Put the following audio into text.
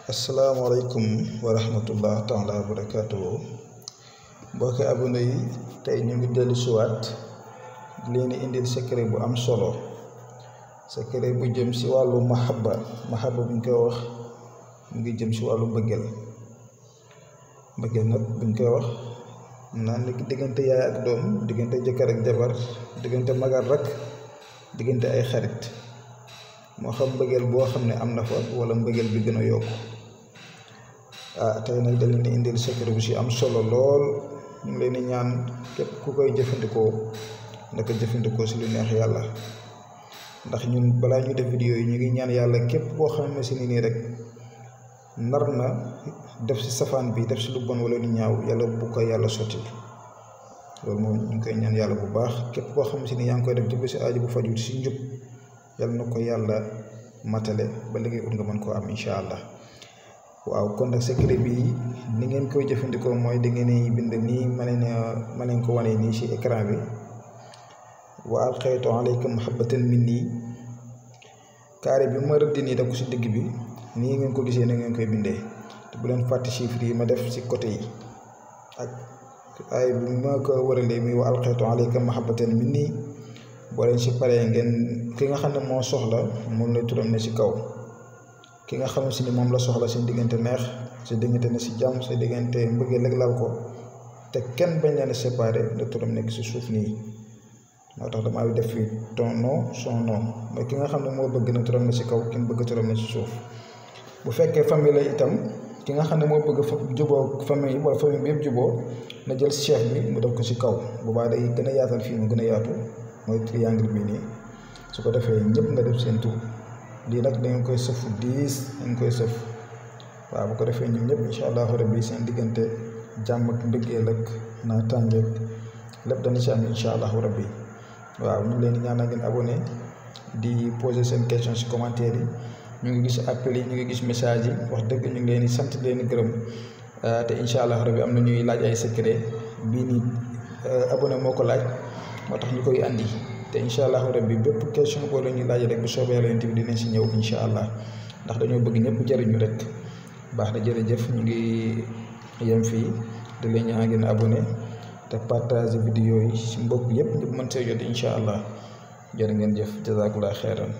Assalamualaikum warahmatullahi taala wabarakatuh. Mbokki abonné yi tay ñu ngi dellu siwaat leen indil secret bu am solo, secret bu jëm ci walu mahabba buñ koy wax mu ngi jëm ci walu mbëggel nak buñ koy wax naan ni digënté yaay ak doom, digënté jëkkër ak jabar, digënté magar rak, digënté ay xarit, mo xam mbëggel bo xamné amna fa wala mbëggel bi gëna yokku. Tay nak dañ leen indil secret bu ci am solo lool. ñu ngi leen di ñaan képp ku koy jëfandikoo naka jëfandikoo ci lu neex yàlla, ndax ñun balaa ñu def vidéo yi ñu ngi ñaan yàlla képp koo xam ne si nii rek nar na def ci safaan bi, def ci lu bon wala lu ñaaw, yàlla bu ko yàlla sotti. loolu moom ñu ngi koy ñaan yàlla bu baax. képp koo xam ne si ni yaa ngi koy def jublu ci aaju bu faju ci njub, yàlla na ko yàlla matale ba liggéey ut nga mën koo am incha allah. waaw kon nag secret bi ni ngeen koy jëfandikoo mooy da ngeen bind nii ma leen ko wane nii ci écran bi, wa alqaytu alayka mahabbatan minni. carré bi ma rëdd nii def ko ci digg bi, nii ngeen ko gisee na ngeen koy bindee, te bu leen fàtte chiffre yi ma def ci côté yi ak ay bi ma ko wëralee muy wa alqaytu alayka mahabbatan minni. boo leen ci paree ngeen ki nga xam ne moo soxla moom lay turam ne ci kaw, ki nga xam si ni moom la soxla seen diggante neex, seen diggante ne si jàmm, seen diggante mbëggeel ak lal ko te kenn bañ leen a séparé, na turam nekk si suuf nii. moo tax damaa def fi ton nom son nom, mooy ki nga xam ne moo bëgg na turam ne si kaw, ki bëgg turam ne si suuf. bu fekkee famille la itam, ki nga xam ne moo bëgg juboo famille yi wala famille bi yëpp juboo, na jël chef bi mu def ko si kaw. bu baax day gën a yaatal fii mu gën a yaatu, mooy triangle bii nii. su ko defee ñëpp nga def seen tur. lii nag da ngeen koy sëf 10, da ngeen koy sëf. waaw bu ko defee ñun ñëpp incha allahu rabbi seen diggante jàmm ak mbëggeel ak naataange lépp dana ci am incha allahu rabbi. waaw ñu ngi leen di ñaan ngeen abonné, di poser seen question ci commentaire yi. ñu ngi gis appel yi, ñu ngi gis message yi. wax dëgg ñu ngi leen di sant, leen di gërëm. te incha allahu rabbi am na ñuy laaj ay secret bii nii abonné moo ko laaj, moo tax ñu koy andi. te incha allahu rabbi bépp question boo la ñuy laaj rek bu soobee yàlla yonent bi dinañ si ñëw incha allah, ndax dañoo bëgg ñëpp jëriñu rek. baax na, jërëjëf. ñu ngi yem fii di leen ñaan ngeen abonné te partager vidéo yi si mbokk yëpp ñëpp mën see jot incha allah. jërë ngeen jëf, jazakallah xeeran.